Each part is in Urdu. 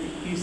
21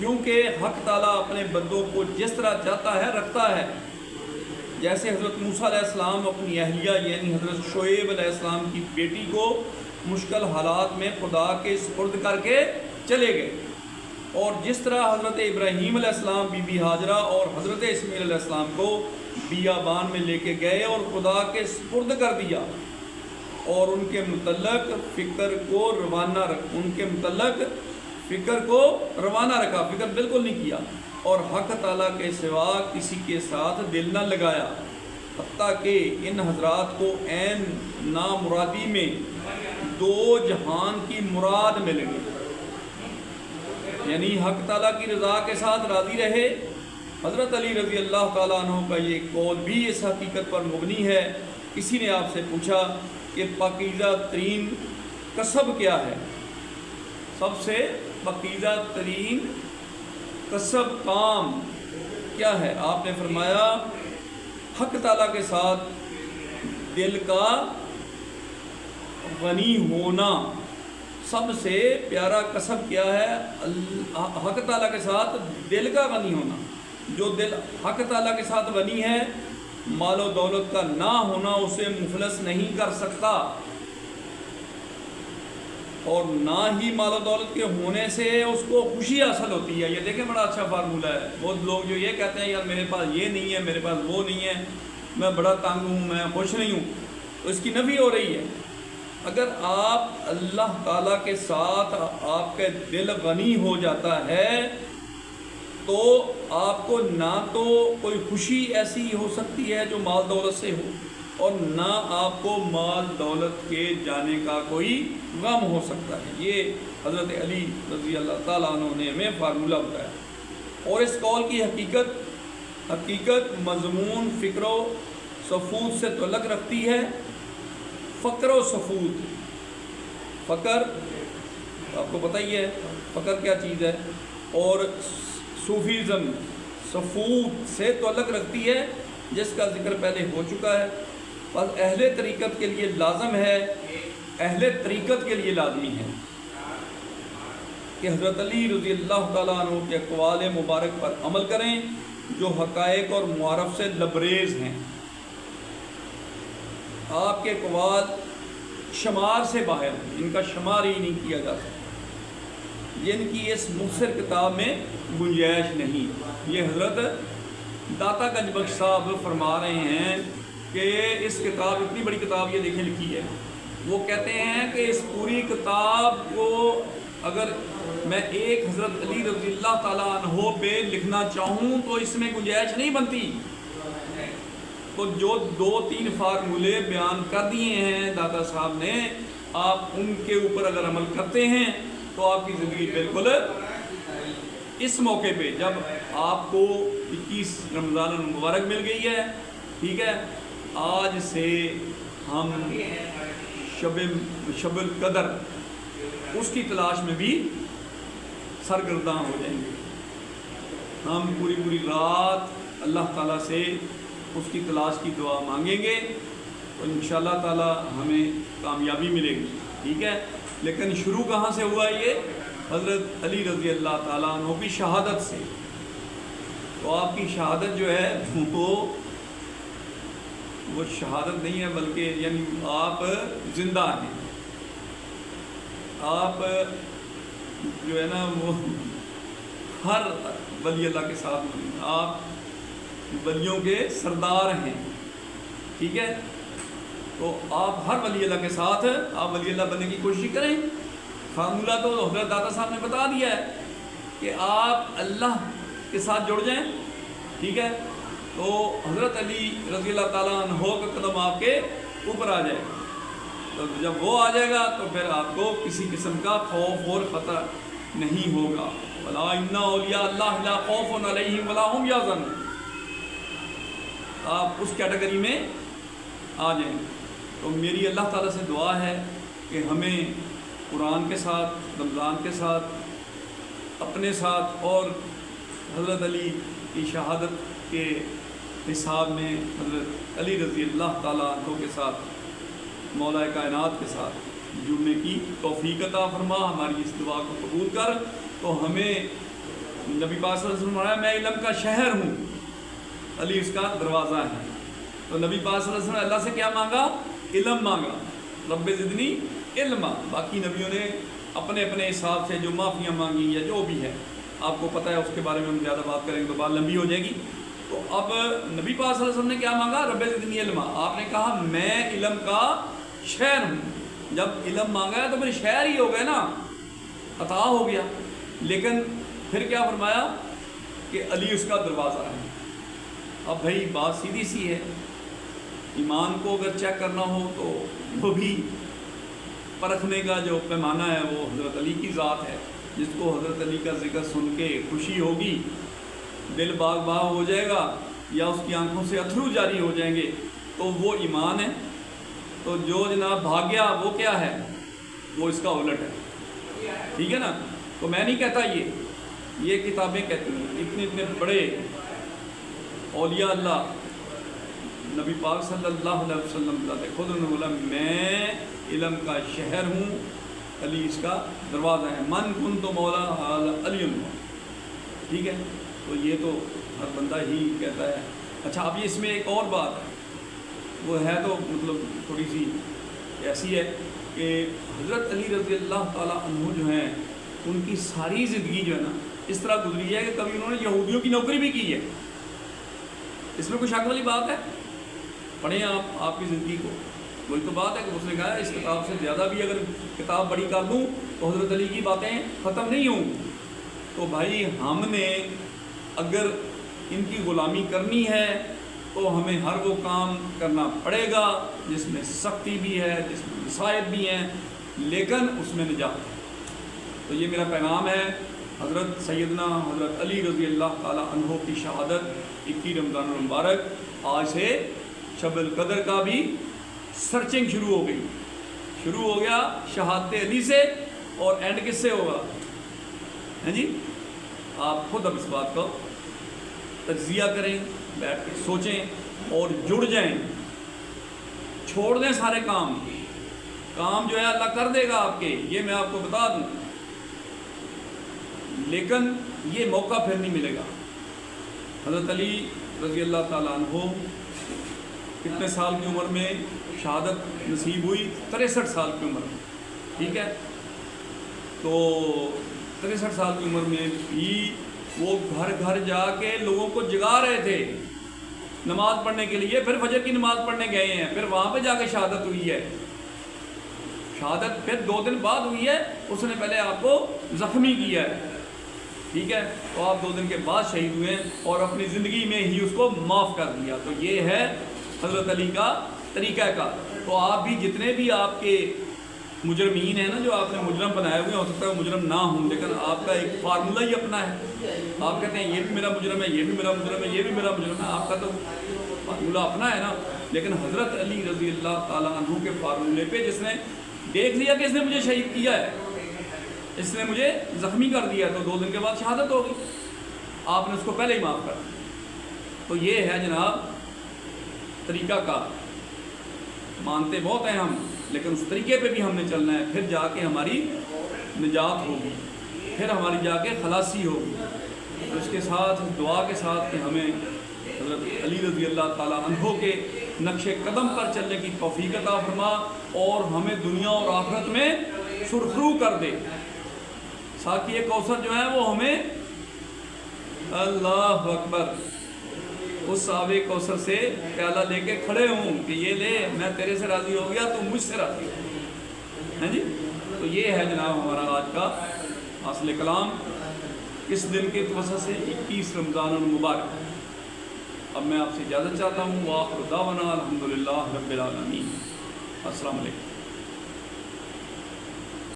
کیونکہ حق تعالیٰ اپنے بندوں کو جس طرح چاہتا ہے رکھتا ہے، جیسے حضرت موسیٰ علیہ السلام اپنی اہلیہ یعنی حضرت شعیب علیہ السلام کی بیٹی کو مشکل حالات میں خدا کے سپرد کر کے چلے گئے، اور جس طرح حضرت ابراہیم علیہ السلام بی بی ہاجرہ اور حضرت اسماعیل علیہ السلام کو بیابان میں لے کے گئے اور خدا کے سپرد کر دیا، اور ان کے متعلق فکر کو روانہ رکھا، فکر بالکل نہیں کیا، اور حق تعالیٰ کے سوا کسی کے ساتھ دل نہ لگایا، حتیٰ کہ ان حضرات کو عین نامرادی میں دو جہان کی مراد مل گئی، یعنی حق تعالیٰ کی رضا کے ساتھ راضی رہے۔ حضرت علی رضی اللہ تعالیٰ عنہ کا یہ قول بھی اس حقیقت پر مبنی ہے۔ کسی نے آپ سے پوچھا کہ پاکیزہ ترین کسب کیا ہے؟ سب سے پاکیزہ ترین کسب کام کیا ہے؟ آپ نے فرمایا حق تعالیٰ کے ساتھ دل کا غنی ہونا سب سے پیارا کسب کیا ہے؟ حق تعالیٰ کے ساتھ دل کا غنی ہونا۔ جو دل حق تعالیٰ کے ساتھ غنی ہے، مال و دولت کا نہ ہونا اسے مفلس نہیں کر سکتا، اور نہ ہی مال و دولت کے ہونے سے اس کو خوشی حاصل ہوتی ہے۔ یہ دیکھیں بڑا اچھا فارمولہ ہے۔ بہت لوگ جو یہ کہتے ہیں یار میرے پاس یہ نہیں ہے، میرے پاس وہ نہیں ہے، میں بڑا تنگ ہوں، میں خوش نہیں ہوں، تو اس کی نفی ہو رہی ہے۔ اگر آپ اللہ تعالیٰ کے ساتھ آپ کا دل غنی ہو جاتا ہے تو آپ کو نہ تو کوئی خوشی ایسی ہو سکتی ہے جو مال دولت سے ہو، اور نہ آپ کو مال دولت کے جانے کا کوئی غم ہو سکتا ہے۔ یہ حضرت علی رضی اللہ تعالیٰ عنہ نے ہمیں فارمولہ بتایا، اور اس قول کی حقیقت مضمون فکر و سفود سے تعلق رکھتی ہے۔ فقر و سفود، فقر آپ کو پتہ ہی ہے فقر کیا چیز ہے، اور صوفیزم سفود سے تعلق رکھتی ہے، جس کا ذکر پہلے ہو چکا ہے۔ بس اہل طریقت کے لیے لازمی ہے کہ حضرت علی رضی اللہ تعالیٰ عنہ کے اقوال مبارک پر عمل کریں جو حقائق اور معارف سے لبریز ہیں۔ آپ کے اقوال شمار سے باہر ہیں، ان کا شمار ہی نہیں کیا جا سکتا، جن کی اس مختصر کتاب میں گنجائش نہیں۔ یہ حضرت داتا گنج بخش صاحب فرما رہے ہیں کہ اس کتاب، اتنی بڑی کتاب یہ دیکھیں لکھی ہے، وہ کہتے ہیں کہ اس پوری کتاب کو اگر میں ایک حضرت علی رضی اللہ تعالیٰ عنہ پہ لکھنا چاہوں تو اس میں گنجائش نہیں بنتی۔ تو جو 2-3 فارمولے بیان کر دیے ہیں داتا صاحب نے، آپ ان کے اوپر اگر عمل کرتے ہیں تو آپ کی زندگی بالکل اس موقع پہ جب آپ کو 21 رمضان المبارک مل گئی ہے، ٹھیک ہے، آج سے ہم شب القدر اس کی تلاش میں بھی سرگرداں ہو جائیں گے۔ ہم پوری رات اللہ تعالیٰ سے اس کی تلاش کی دعا مانگیں گے تو انشاءاللہ تعالیٰ ہمیں کامیابی ملے گی، ٹھیک ہے۔ لیکن شروع کہاں سے ہوا؟ یہ حضرت علی رضی اللہ تعالیٰ عنہ کی شہادت سے۔ تو آپ کی شہادت جو ہے وہ شہادت نہیں ہے، بلکہ یعنی آپ زندہ ہیں، آپ جو ہے نا وہ ہر ولی اللہ کے ساتھ، آپ ولیوں کے سردار ہیں، ٹھیک ہے۔ تو آپ ہر ولی اللہ کے ساتھ آپ ولی اللہ بننے کی کوشش کریں۔ فارمولہ تو حضرت داتا صاحب نے بتا دیا ہے کہ آپ اللہ کے ساتھ جڑ جائیں، ٹھیک ہے، تو حضرت علی رضی اللہ تعالیٰ عنہ کا قدم آپ کے اوپر آ جائے، تو جب وہ آ جائے گا تو پھر آپ کو کسی قسم کا خوف اور خطرہ نہیں ہوگا۔ وَلَا إِنَّ أَوْلِيَاءَ اللَّهِ لَا خَوْفٌ عَلَيْهِمْ وَلَا هُمْ يَحْزَنُونَ، آپ اس کیٹیگری میں آ جائیں۔ تو میری اللہ تعالیٰ سے دعا ہے کہ ہمیں قرآن کے ساتھ، رمضان کے ساتھ، اپنے ساتھ اور حضرت علی کی شہادت کے حساب میں حضرت علی رضی اللہ تعالیٰ عنہ کے ساتھ، مولا کائنات کے ساتھ جڑنے کی توفیق عطا فرما۔ ہماری اس دعا کو قبول کر، تو ہمیں نبی پاک صلی اللہ علیہ وسلم نے فرمایا میں علم کا شہر ہوں، علی اس کا دروازہ ہے۔ تو نبی پاک صلی اللہ علیہ وسلم نے اللہ سے کیا مانگا؟ علم مانگا، رب زدنی علما۔ باقی نبیوں نے اپنے اپنے حساب سے جو معافیاں مانگی یا جو بھی ہے آپ کو پتہ ہے، اس کے بارے میں ہم زیادہ بات کریں گے تو بات لمبی ہو جائے گی۔ تو اب نبی پاک صلی اللہ علیہ وسلم نے کیا مانگا؟ رب زدنی علما۔ آپ نے کہا میں علم کا شہر ہوں۔ جب علم مانگا ہے تو پھر شہر ہی ہو گئے نا، عطا ہو گیا۔ لیکن پھر کیا فرمایا کہ علی اس کا دروازہ ہے۔ اب بھائی بات سیدھی سی ہے، ایمان کو اگر چیک کرنا ہو تو وہ بھی پرکھنے کا جو پیمانہ ہے وہ حضرت علی کی ذات ہے۔ جس کو حضرت علی کا ذکر سن کے خوشی ہوگی، دل باغ باغ ہو جائے گا، یا اس کی آنکھوں سے اتھرو جاری ہو جائیں گے، تو وہ ایمان ہے۔ تو جو جناب بھاگ گیا وہ کیا ہے؟ وہ اس کا الٹ ہے، ٹھیک ہے نا۔ تو میں نہیں کہتا، یہ کتابیں کہتی ہیں۔ اتنے اتنے بڑے اولیاء اللہ، نبی پاک صلی اللہ علیہ وسلم خود انہوں نے بولا میں علم کا شہر ہوں، علی اس کا دروازہ ہے۔ من کنت مولا علی، ٹھیک ہے۔ تو یہ تو ہر بندہ ہی کہتا ہے۔ اچھا، اب یہ اس میں ایک اور بات ہے، وہ ہے تو مطلب تھوڑی سی ایسی ہے کہ حضرت علی رضی اللہ تعالیٰ عنہ جو ہیں، ان کی ساری زندگی جو ہے نا اس طرح گزری ہے کہ کبھی انہوں نے یہودیوں کی نوکری بھی کی ہے۔ اس میں کوئی شک والی بات ہے؟ پڑھیں آپ کی زندگی کو، وہی تو بات ہے کہ اس نے کہا اس کتاب سے زیادہ بھی اگر کتاب بڑی کر دوں تو حضرت علی کی باتیں ختم نہیں ہوں۔ تو بھائی ہم نے اگر ان کی غلامی کرنی ہے تو ہمیں ہر وہ کام کرنا پڑے گا جس میں سختی بھی ہے، جس میں مسائب بھی ہیں، لیکن اس میں نجات ہے۔ تو یہ میرا پیغام ہے۔ حضرت سیدنا حضرت علی رضی اللہ تعالیٰ عنہ کی شہادت 21 رمضان المبارک، آج سے شب القدر کا بھی سرچنگ شروع ہو گئی، شروع ہو گیا شہادت علی سے، اور اینڈ کس سے ہوگا؟ ہیں جی، آپ خود اب اس بات کو تجزیہ کریں، بیٹھ کے سوچیں اور جڑ جائیں، چھوڑ دیں سارے کام جو ہے اللہ کر دے گا آپ کے، یہ میں آپ کو بتا دوں، لیکن یہ موقع پھر نہیں ملے گا۔ حضرت علی رضی اللہ تعالیٰ عنہ کتنے سال کی عمر میں شہادت نصیب ہوئی؟ 63 سال کی عمر میں، ٹھیک ہے۔ تو 63 سال کی عمر میں بھی وہ گھر گھر جا کے لوگوں کو جگا رہے تھے نماز پڑھنے کے لیے، پھر فجر کی نماز پڑھنے گئے ہیں، پھر وہاں پہ جا کے شہادت ہوئی ہے۔ شہادت پھر 2 دن بعد ہوئی ہے، اس نے پہلے آپ کو زخمی کیا ہے، ٹھیک ہے۔ تو آپ 2 دن کے بعد شہید ہوئے اور اپنی زندگی میں ہی اس کو معاف کر دیا۔ تو یہ ہے حضرت علی کا طریقہ کار۔ تو آپ بھی جتنے بھی آپ کے مجرمین ہیں نا، جو آپ نے مجرم بنائے ہوئے ہیں، ہو سکتا ہے وہ مجرم نہ ہوں، لیکن آپ کا ایک فارمولہ ہی اپنا ہے۔ آپ کہتے ہیں یہ بھی میرا مجرم ہے، یہ بھی میرا مجرم ہے، یہ بھی میرا مجرم ہے، آپ کا تو فارمولہ اپنا ہے نا۔ لیکن حضرت علی رضی اللہ تعالیٰ عنہ کے فارمولے پہ جس نے دیکھ لیا کہ اس نے مجھے شہید کیا ہے، اس نے مجھے زخمی کر دیا، تو 2 دن کے بعد شہادت ہوگی، آپ نے اس کو پہلے ہی معاف کر دیا۔ تو یہ ہے جناب طریقہ کار۔ مانتے بہت ہیں ہم، لیکن اس طریقے پہ بھی ہم نے چلنا ہے، پھر جا کے ہماری نجات ہوگی، پھر ہماری جا کے خلاصی ہوگی۔ اس کے ساتھ دعا کے ساتھ کہ ہمیں حضرت علی رضی اللہ تعالیٰ عنہ کے نقش قدم پر چلنے کی توفیق عطا فرما، اور ہمیں دنیا اور آخرت میں سرخرو کر دے۔ ساقی کوثر جو ہے وہ ہمیں، اللہ اکبر، اس آب کوثر سے پیالہ لے کے کھڑے ہوں کہ یہ لے، میں تیرے سے راضی ہو گیا، تو مجھ سے راضی ہو، ہیں جی۔ تو یہ ہے جناب ہمارا آج کا حاصل کلام اس دن کے توسط سے 21 رمضان المبارک۔ اب میں آپ سے اجازت چاہتا ہوں، وآخر دعوانا الحمدللہ رب العالمین۔ السلام علیکم۔